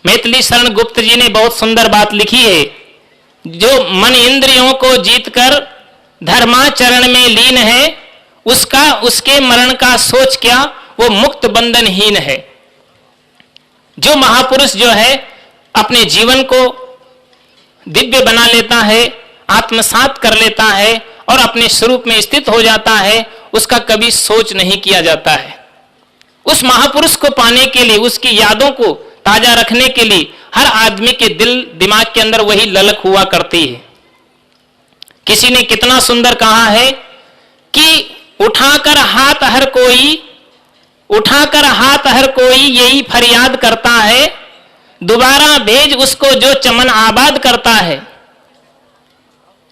S8: मैथिली शरण गुप्त जी ने बहुत सुंदर बात लिखी है, जो मन इंद्रियों को जीतकर धर्माचरण में लीन है, उसका उसके मरण का सोच क्या, वो मुक्त बंधनहीन है। जो महापुरुष जो है अपने जीवन को दिव्य बना लेता है, आत्मसात कर लेता है और अपने स्वरूप में स्थित हो जाता है, उसका कभी सोच नहीं किया जाता है। उस महापुरुष को पाने के लिए, उसकी यादों को ताजा रखने के लिए हर आदमी के दिल दिमाग के अंदर वही ललक हुआ करती है। किसी ने कितना सुंदर कहा है कि उठाकर हाथ हर कोई, उठाकर हाथ हर कोई यही फरियाद करता है, दोबारा भेज उसको जो चमन आबाद करता है।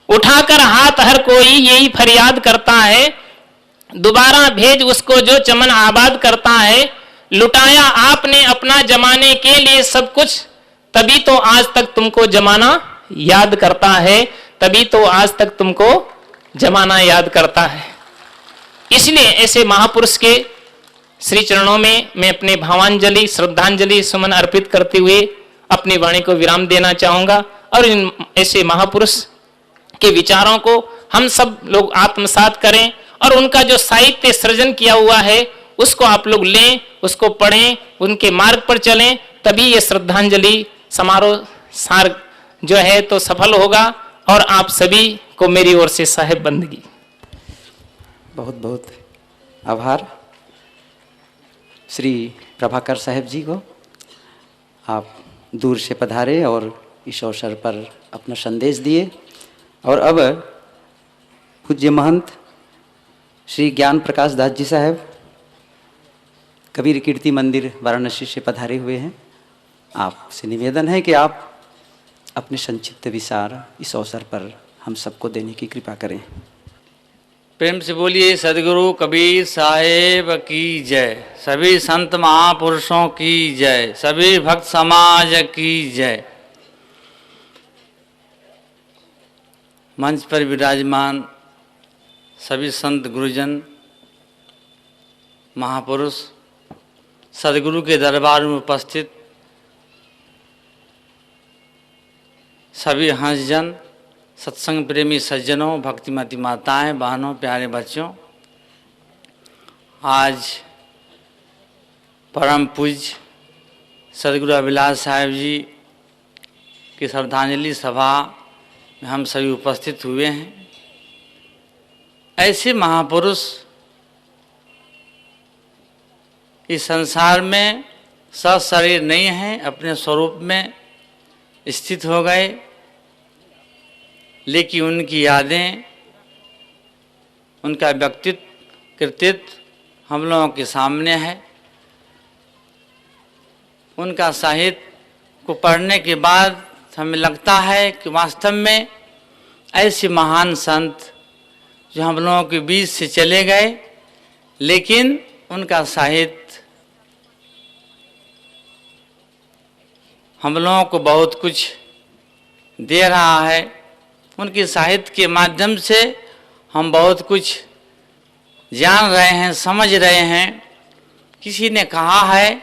S8: उठाकर हाथ हर कोई यही फरियाद करता है, दोबारा भेज उसको जो चमन आबाद करता है। लुटाया आपने अपना जमाने के लिए सब कुछ, तभी तो आज तक तुमको जमाना याद करता है, तभी तो आज तक तुमको जमाना याद करता है। इसलिए ऐसे महापुरुष के श्री चरणों में मैं अपने भावांजलि, श्रद्धांजलि, सुमन अर्पित करते हुए अपनी वाणी को विराम देना चाहूंगा और इन ऐसे महापुरुष के विचारों को हम सब लोग आत्मसात करें और उनका जो साहित्य सृजन किया हुआ है उसको आप लोग लें, उसको पढ़ें, उनके मार्ग पर चलें, तभी ये श्रद्धांजलि समारोह सार जो है तो सफल होगा। और आप सभी को मेरी ओर से साहेब बंदगी।
S5: बहुत बहुत आभार श्री प्रभाकर साहब जी को, आप दूर से पधारे और इस अवसर पर अपना संदेश दिए। और अब पूज्य महंत श्री ज्ञान प्रकाश दास जी साहब कबीर कीर्ति मंदिर वाराणसी से पधारे हुए हैं। आपसे निवेदन है कि आप अपने संक्षिप्त विचार इस अवसर पर हम सबको देने की कृपा करें।
S12: प्रेम से बोलिए सदगुरु कबीर साहेब की जय, सभी संत महापुरुषों की जय, सभी भक्त समाज की जय। मंच पर विराजमान सभी संत गुरुजन महापुरुष, सदगुरु के दरबार में उपस्थित सभी हंसजन, सत्संग प्रेमी सज्जनों, भक्तिमती माताएं, बहनों, प्यारे बच्चों, आज परम पूज्य सदगुरु अभिलाष साहेब जी की श्रद्धांजलि सभा में हम सभी उपस्थित हुए हैं। ऐसे महापुरुष इस संसार में सशरीर नहीं हैं, अपने स्वरूप में स्थित हो गए, लेकिन उनकी यादें, उनका व्यक्तित्व, कृतित्व हम लोगों के सामने है। उनका साहित्य को पढ़ने के बाद हमें लगता है कि वास्तव में ऐसे महान संत जो हम लोगों के बीच से चले गए, लेकिन उनका साहित्य हम लोगों को बहुत कुछ दे रहा है। उनकी साहित्य के माध्यम से हम बहुत कुछ जान रहे हैं, समझ रहे हैं। किसी ने कहा है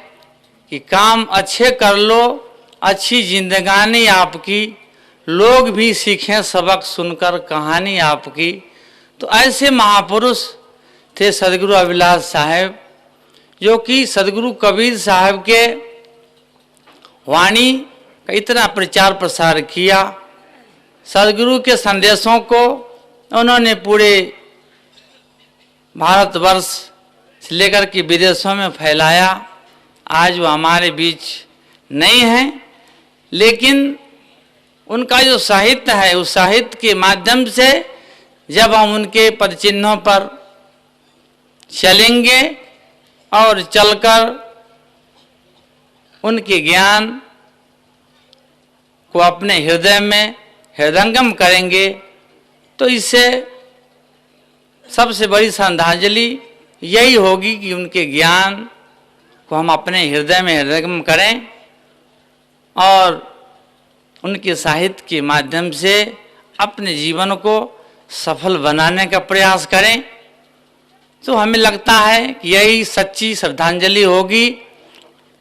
S12: कि काम अच्छे कर लो, अच्छी जिंदगानी आपकी, लोग भी सीखें सबक सुनकर कहानी आपकी। तो ऐसे महापुरुष थे सदगुरु अभिलाष साहेब, जो कि सदगुरु कबीर साहब के वाणी का इतना प्रचार प्रसार किया। सदगुरु के संदेशों को उन्होंने पूरे भारतवर्ष से लेकर के विदेशों में फैलाया। आज वो हमारे बीच नहीं है, लेकिन उनका जो साहित्य है, उस साहित्य के माध्यम से जब हम उनके पदचिन्हों पर चलेंगे और चलकर उनके ज्ञान को अपने हृदय में हृदयंगम करेंगे, तो इससे सबसे बड़ी श्रद्धांजलि यही होगी कि उनके ज्ञान को हम अपने हृदय में हृदयंगम करें और उनके साहित्य के माध्यम से अपने जीवन को सफल बनाने का प्रयास करें। तो हमें लगता है कि यही सच्ची श्रद्धांजलि होगी।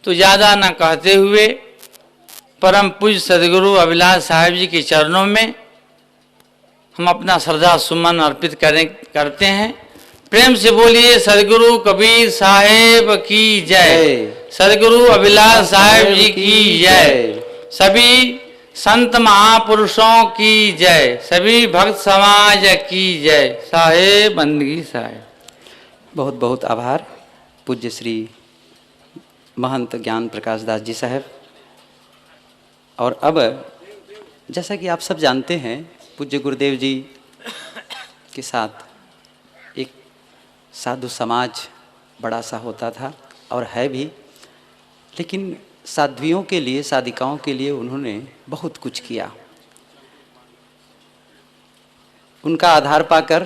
S12: तो ज़्यादा न कहते हुए परम पूज्य सदगुरु अभिलाष साहेब जी के चरणों में हम अपना श्रद्धा सुमन अर्पित करते हैं। प्रेम से बोलिए सदगुरु कबीर साहेब की जय, सदगुरु अभिलाष साहेब जी की जय, सभी संत महापुरुषों की जय, सभी भक्त समाज की जय। साहेब बंदगी साहेब।
S5: बहुत बहुत आभार पूज्य श्री महंत ज्ञान प्रकाश दास जी साहब। और अब जैसा कि आप सब जानते हैं, पूज्य गुरुदेव जी के साथ एक साधु समाज बड़ा सा होता था और है भी, लेकिन साध्वियों के लिए, साधिकाओं के लिए उन्होंने बहुत कुछ किया। उनका आधार पाकर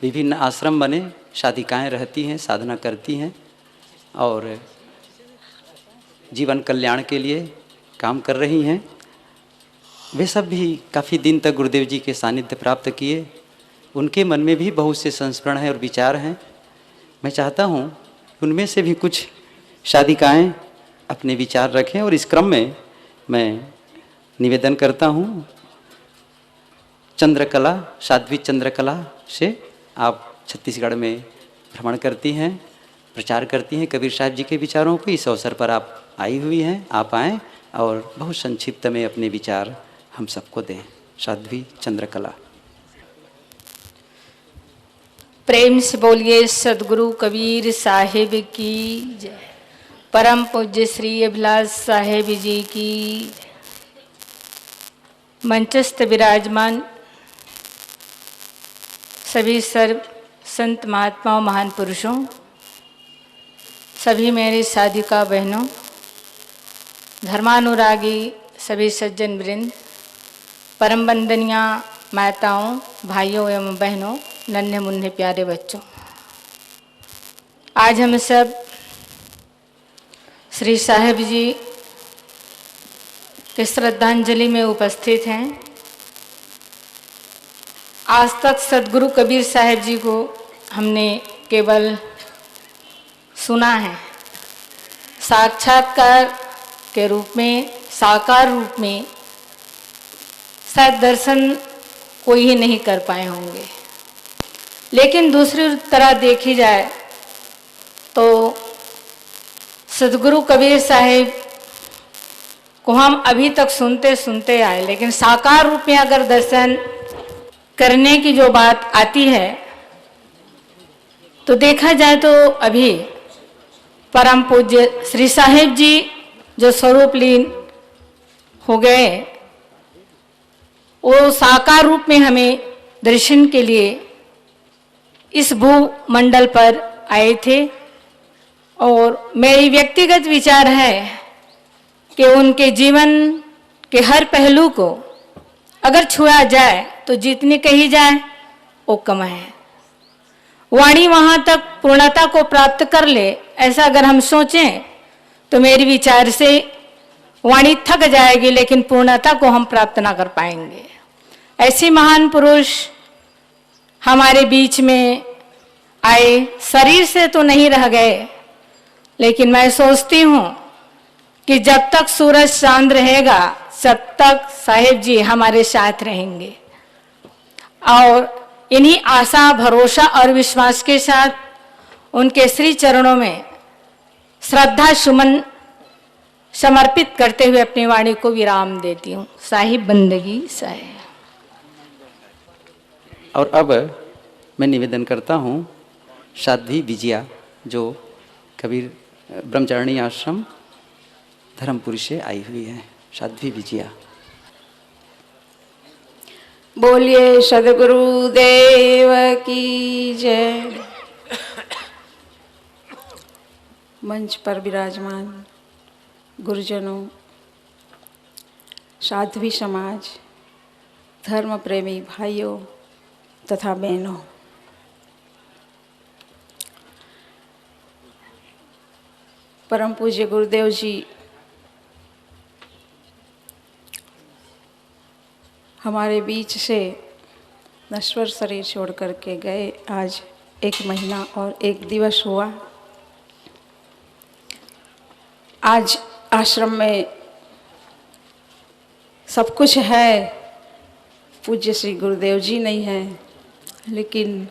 S5: विभिन्न आश्रम बने, साधिकाएं रहती हैं, साधना करती हैं और जीवन कल्याण के लिए काम कर रही हैं। वे सब भी काफ़ी दिन तक गुरुदेव जी के सानिध्य प्राप्त किए। उनके मन में भी बहुत से संस्मरण हैं और विचार हैं। मैं चाहता हूँ उनमें से भी कुछ साधिकाएं अपने विचार रखें और इस क्रम में मैं निवेदन करता हूँ चंद्रकला, साध्वी चंद्रकला से आप छत्तीसगढ़ में भ्रमण करती हैं, प्रचार करती हैं कबीर साहब जी के विचारों को। इस अवसर पर आप आई हुई हैं, आप आएँ और बहुत संक्षिप्त में अपने विचार हम सबको दें। साध्वी चंद्रकला।
S13: प्रेम से बोलिए सदगुरु कबीर साहिब की जय, परम पूज्य श्री अभिलाष साहेब जी की। मंचस्थ विराजमान सभी सर्व संत महात्माओं, महान पुरुषों, सभी मेरे साधिका बहनों, धर्मानुरागी सभी सज्जन वृंद, परम वंदनीय माताओं, भाइयों एवं बहनों, नन्हे मुन्ने प्यारे बच्चों, आज हम सब श्री साहेब जी के श्रद्धांजलि में उपस्थित हैं। आज तक सदगुरु कबीर साहेब जी को हमने केवल सुना है, साक्षात्कार के रूप में, साकार रूप में शायद दर्शन कोई ही नहीं कर पाए होंगे। लेकिन दूसरी तरह देखी जाए तो सदगुरु कबीर साहिब को हम अभी तक सुनते सुनते आए, लेकिन साकार रूप में अगर दर्शन करने की जो बात आती है तो देखा जाए तो अभी परम पूज्य श्री साहिब जी जो स्वरूप लीन हो गए, वो साकार रूप में हमें दर्शन के लिए इस भूमंडल पर आए थे। और मेरी व्यक्तिगत विचार है कि उनके जीवन के हर पहलू को अगर छुआ जाए तो जितनी कही जाए वो कम है। वाणी वहाँ तक पूर्णता को प्राप्त कर ले, ऐसा अगर हम सोचें तो मेरे विचार से वाणी थक जाएगी, लेकिन पूर्णता को हम प्राप्त ना कर पाएंगे। ऐसे महान पुरुष हमारे बीच में आए, शरीर से तो नहीं रह गए, लेकिन मैं सोचती हूँ कि जब तक सूरज चांद रहेगा तब तक साहेब जी हमारे साथ रहेंगे। और इन्हीं आशा, भरोसा और विश्वास के साथ उनके श्री चरणों में श्रद्धा सुमन समर्पित करते हुए अपनी वाणी को विराम देती हूँ। साहिब बंदगी साहिब।
S5: और अब मैं निवेदन करता हूँ साध्वी विजया, जो कबीर ब्रह्मचारिणी आश्रम धर्मपुरी से आई हुई है। साध्वी विजया।
S14: बोलिए सदगुरु देव की जय। मंच पर विराजमान गुरुजनों, साध्वी समाज, धर्म प्रेमी भाइयों तथा बहनों, परम पूज्य गुरुदेव जी हमारे बीच से नश्वर शरीर छोड़ करके गए। आज 1 महीना और 1 दिवस हुआ। आज आश्रम में सब कुछ है, पूज्य श्री गुरुदेव जी नहीं है, लेकिन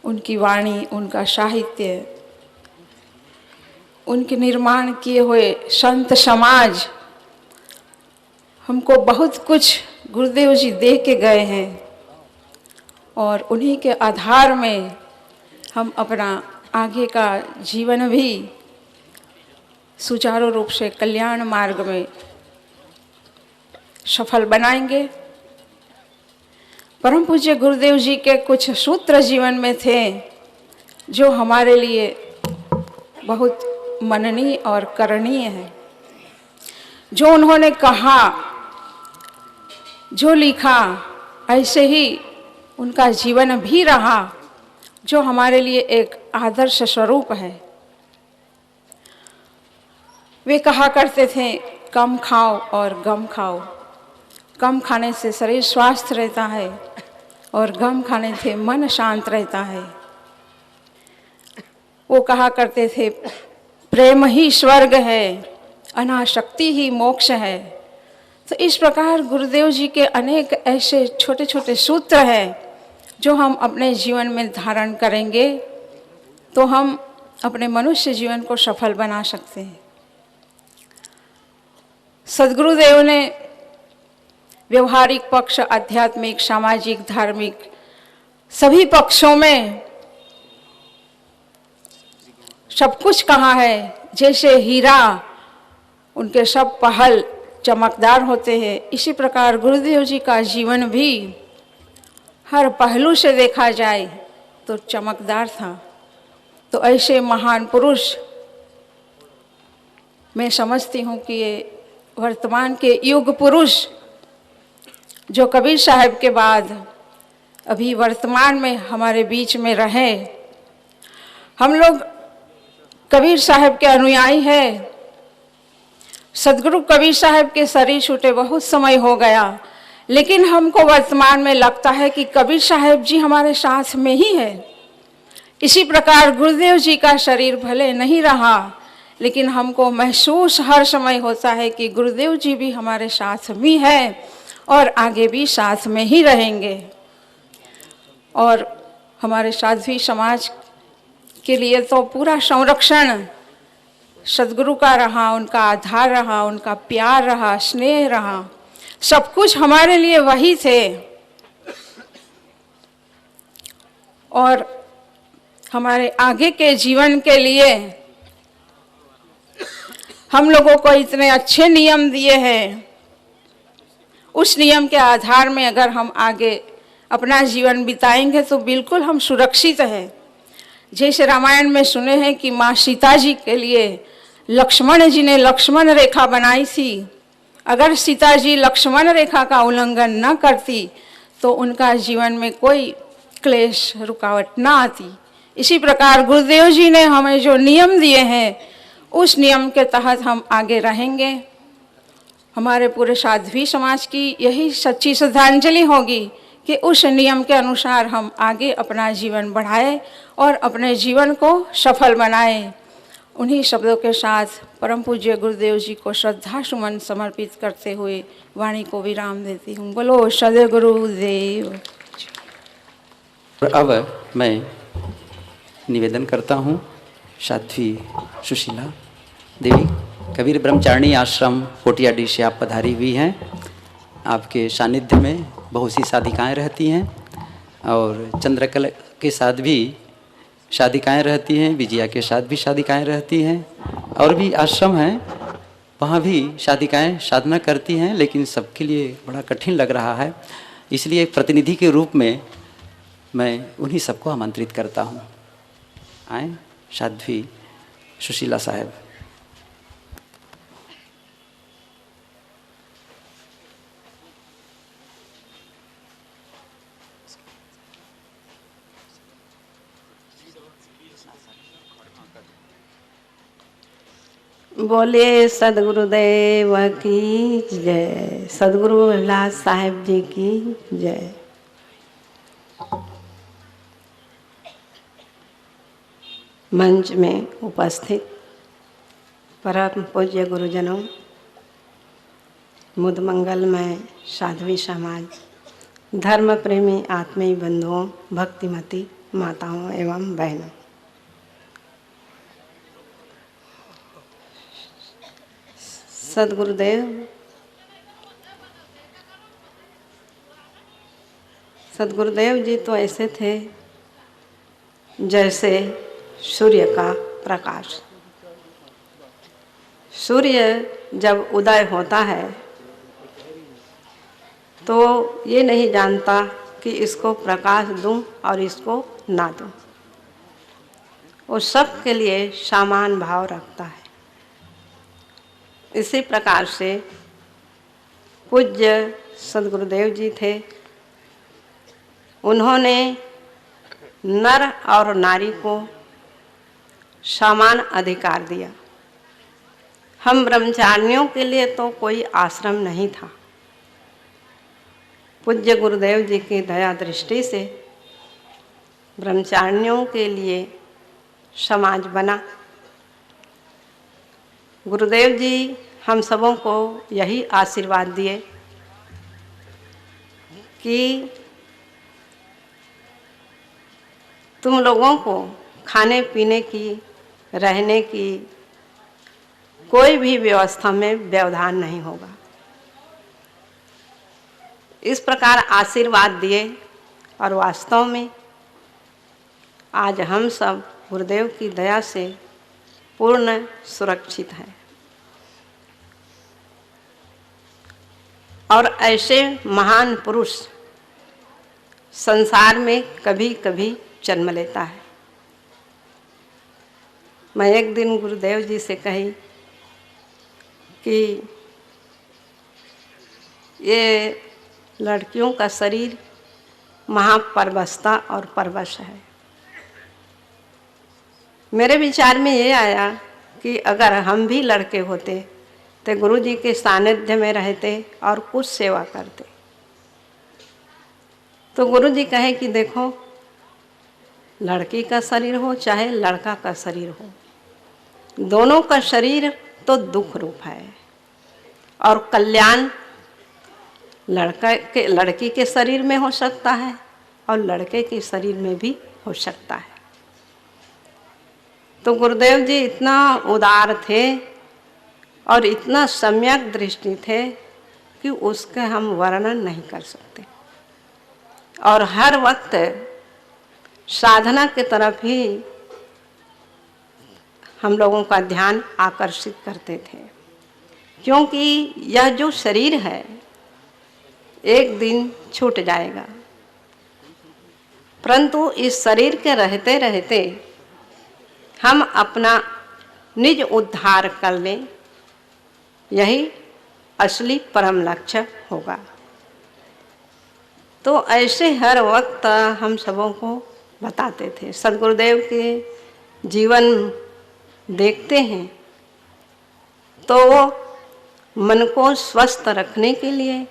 S14: उनकी वाणी, उनका साहित्य, उनके निर्माण किए हुए संत समाज हमको बहुत कुछ गुरुदेव जी दे के गए हैं, और उन्हीं के आधार में हम अपना आगे का जीवन भी सुचारू रूप से कल्याण मार्ग में सफल बनाएंगे। परम पूज्य गुरुदेव जी के कुछ सूत्र जीवन में थे जो हमारे लिए बहुत मननीय और करणीय है। जो उन्होंने कहा, जो लिखा, ऐसे ही उनका जीवन भी रहा, जो हमारे लिए एक आदर्श स्वरूप है। वे कहा करते थे, कम खाओ और गम खाओ। कम खाने से शरीर स्वस्थ रहता है और गम खाने से मन शांत रहता है। वो कहा करते थे, प्रेम ही स्वर्ग है, अनासक्ति ही मोक्ष है। तो इस प्रकार गुरुदेव जी के अनेक ऐसे छोटे छोटे सूत्र हैं जो हम अपने जीवन में धारण करेंगे तो हम अपने मनुष्य जीवन को सफल बना सकते हैं। सद्गुरुदेव ने व्यवहारिक पक्ष, आध्यात्मिक, सामाजिक, धार्मिक सभी पक्षों में सब कुछ कहा है। जैसे हीरा उनके सब पहल चमकदार होते हैं, इसी प्रकार गुरुदेव जी का जीवन भी हर पहलू से देखा जाए तो चमकदार था। तो ऐसे महान पुरुष मैं समझती हूँ कि ये वर्तमान के युग पुरुष जो कबीर साहब के बाद अभी वर्तमान में हमारे बीच में रहे। हम लोग कबीर साहब के अनुयायी हैं। सदगुरु कबीर साहब के शरीर छूटे बहुत समय हो गया, लेकिन हमको वर्तमान में लगता है कि कबीर साहब जी हमारे साथ में ही है। इसी प्रकार गुरुदेव जी का शरीर भले नहीं रहा, लेकिन हमको महसूस हर समय होता है कि गुरुदेव जी भी हमारे साथ में है और आगे भी साथ में ही रहेंगे। और हमारे साध्वी समाज के लिए तो पूरा संरक्षण सद्गुरु का रहा, उनका आधार रहा, उनका प्यार रहा, स्नेह रहा, सब कुछ हमारे लिए वही थे। और हमारे आगे के जीवन के लिए हम लोगों को इतने अच्छे नियम दिए हैं। उस नियम के आधार में अगर हम आगे अपना जीवन बिताएंगे तो बिल्कुल हम सुरक्षित हैं। जैसे रामायण में सुने हैं कि माँ सीता जी के लिए लक्ष्मण जी ने लक्ष्मण रेखा बनाई थी। अगर सीता जी लक्ष्मण रेखा का उल्लंघन न करती तो उनका जीवन में कोई क्लेश, रुकावट ना आती। इसी प्रकार गुरुदेव जी ने हमें जो नियम दिए हैं उस नियम के तहत हम आगे रहेंगे। हमारे पूरे साध्वी समाज की यही सच्ची श्रद्धांजलि होगी कि उस नियम के अनुसार हम आगे अपना जीवन बढ़ाएं और अपने जीवन को सफल बनाएं। उन्हीं शब्दों के साथ परम पूज्य गुरुदेव जी को श्रद्धा सुमन समर्पित करते हुए वाणी को विराम देती हूँ। बोलो सद्गुरुदेव।
S5: अब मैं निवेदन करता हूँ साध्वी सुशीला देवी, कबीर ब्रह्मचारिणी आश्रम कोटियाडी से आप पधारी हुई हैं। आपके सानिध्य में बहुत सी साधिकाएँ रहती हैं और चंद्रकला के साथ भी शादिकाएँ रहती हैं, विजया के साथ भी शादिकाएँ रहती हैं, और भी आश्रम हैं वहाँ भी शादिकाएँ साधना करती हैं, लेकिन सबके लिए बड़ा कठिन लग रहा है। इसलिए एक प्रतिनिधि के रूप में मैं उन्हीं सबको आमंत्रित करता हूँ। आए साध्वी सुशीला साहब।
S15: बोले सदगुरुदेव की जय, सदगुरु विलास साहेब जी की जय। मंच में उपस्थित परम पूज्य गुरुजनों, मुद मंगलमय साध्वी समाज, धर्म प्रेमी आत्मीय बंधुओं, भक्तिमती माताओं एवं बहनों, सदगुरुदेव जी तो ऐसे थे जैसे सूर्य का प्रकाश। सूर्य जब उदय होता है तो ये नहीं जानता कि इसको प्रकाश दूं और इसको ना दूं, वो सब के लिए समान भाव रखता है। इसी प्रकार से पूज्य सदगुरुदेव जी थे। उन्होंने नर और नारी को समान अधिकार दिया। हम ब्रह्मचारियों के लिए तो कोई आश्रम नहीं था। पूज्य गुरुदेव जी की दया दृष्टि से ब्रह्मचारियों के लिए समाज बना। गुरुदेव जी हम सबों को यही आशीर्वाद दिए कि तुम लोगों को खाने पीने की, रहने की कोई भी व्यवस्था में व्यवधान नहीं होगा। इस प्रकार आशीर्वाद दिए और वास्तव में आज हम सब गुरुदेव की दया से पूर्ण सुरक्षित हैं। और ऐसे महान पुरुष संसार में कभी कभी जन्म लेता है। मैं एक दिन गुरुदेव जी से कही कि ये लड़कियों का शरीर महापरवशता और परवश है। मेरे विचार में ये आया कि अगर हम भी लड़के होते तो गुरु जी के सानिध्य में रहते और कुछ सेवा करते। तो गुरु जी कहे कि देखो, लड़की का शरीर हो चाहे लड़का का शरीर हो, दोनों का शरीर तो दुख रूप है और कल्याण लड़की के शरीर में हो सकता है और लड़के के शरीर में भी हो सकता है। तो गुरुदेव जी इतना उदार थे और इतना सम्यक दृष्टि थे कि उसके हम वर्णन नहीं कर सकते। और हर वक्त साधना के तरफ ही हम लोगों का ध्यान आकर्षित करते थे, क्योंकि यह जो शरीर है एक दिन छूट जाएगा, परंतु इस शरीर के रहते रहते हम अपना निज उद्धार कर लें, यही असली परम लक्ष्य होगा। तो ऐसे हर वक्त हम सबों को बताते थे। सदगुरुदेव के जीवन देखते हैं तो वो मन को स्वस्थ रखने के लिए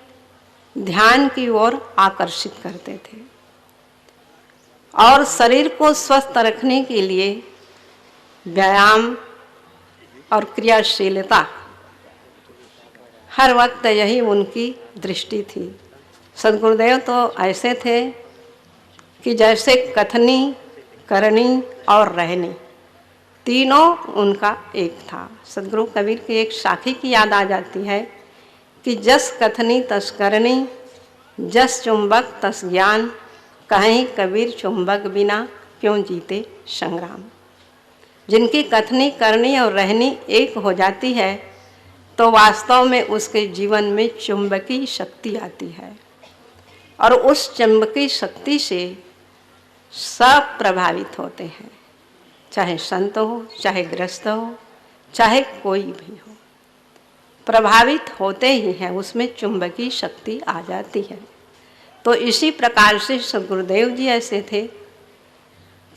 S15: ध्यान की ओर आकर्षित करते थे और शरीर को स्वस्थ रखने के लिए व्यायाम और क्रियाशीलता हर वक्त यही उनकी दृष्टि थी। सद्गुरुदेव तो ऐसे थे कि जैसे कथनी, करनी और रहनी तीनों उनका एक था। सद्गुरु कबीर की एक साखी की याद आ जाती है कि जस कथनी तस करनी, जस चुंबक तस ज्ञान, कहीं कबीर चुंबक बिना क्यों जीते संग्राम। जिनकी कथनी, करनी और रहनी एक हो जाती है तो वास्तव में उसके जीवन में चुंबकीय शक्ति आती है और उस चुंबकीय शक्ति से सब प्रभावित होते हैं, चाहे संत हो, चाहे गृहस्थ हो, चाहे कोई भी हो, प्रभावित होते ही हैं, उसमें चुंबकीय शक्ति आ जाती है। तो इसी प्रकार से सद्गुरुदेव जी ऐसे थे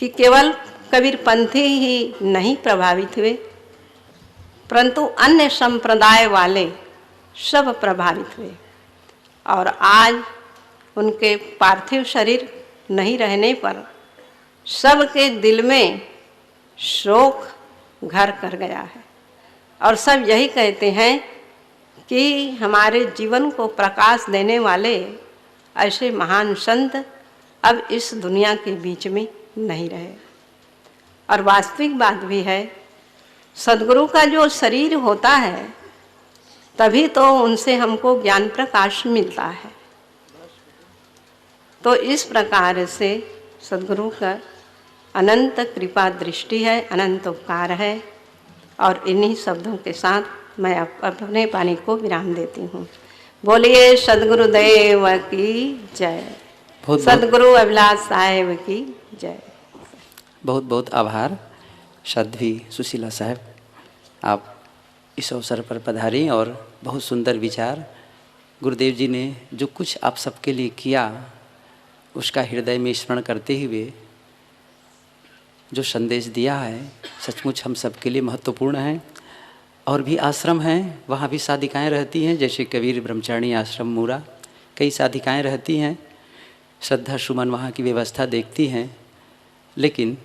S15: कि केवल कबीरपंथी ही नहीं प्रभावित हुए, परंतु अन्य संप्रदाय वाले सब प्रभावित हुए। और आज उनके पार्थिव शरीर नहीं रहने पर सबके दिल में शोक घर कर गया है और सब यही कहते हैं कि हमारे जीवन को प्रकाश देने वाले ऐसे महान संत अब इस दुनिया के बीच में नहीं रहे। और वास्तविक बात भी है, सद्गुरु का जो शरीर होता है तभी तो उनसे हमको ज्ञान प्रकाश मिलता है। तो इस प्रकार से सद्गुरु का अनंत कृपा दृष्टि है, अनंत उपकार है। और इन्हीं शब्दों के साथ मैं अपने वाणी को विराम देती हूँ। बोलिए सद्गुरुदेव की जय। सद्गुरु अभिलाष साहेब की जय।
S5: बहुत बहुत आभार साध्वी सुशीला साहब, आप इस अवसर पर पधारी और बहुत सुंदर विचार गुरुदेव जी ने जो कुछ आप सबके लिए किया उसका हृदय में स्मरण करते हुए जो संदेश दिया है सचमुच हम सबके लिए महत्वपूर्ण है। और भी आश्रम हैं, वहाँ भी साधिकाएँ रहती हैं, जैसे कबीर ब्रह्मचारिणी आश्रम मूरा, कई साधिकाएँ रहती हैं, श्रद्धा सुमन वहाँ की व्यवस्था देखती हैं। लेकिन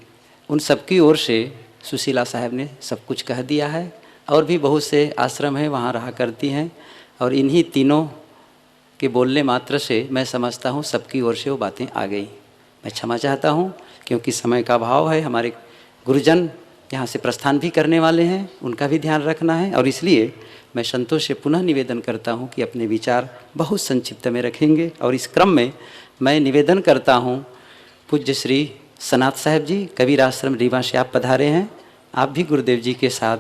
S5: उन सबकी ओर से सुशीला साहब ने सब कुछ कह दिया है। और भी बहुत से आश्रम हैं वहाँ रहा करती हैं और इन्हीं तीनों के बोलने मात्र से मैं समझता हूँ सबकी ओर से वो बातें आ गई। मैं क्षमा चाहता हूँ क्योंकि समय का अभाव है, हमारे गुरुजन यहाँ से प्रस्थान भी करने वाले हैं, उनका भी ध्यान रखना है। और इसलिए मैं संतों से पुनः निवेदन करता हूँ कि अपने विचार बहुत संक्षिप्त में रखेंगे। और इस क्रम में मैं निवेदन करता हूँ पूज्य श्री सनात साहब जी, कबीर आश्रम रीवा से आप पधारे हैं, आप भी गुरुदेव जी के साथ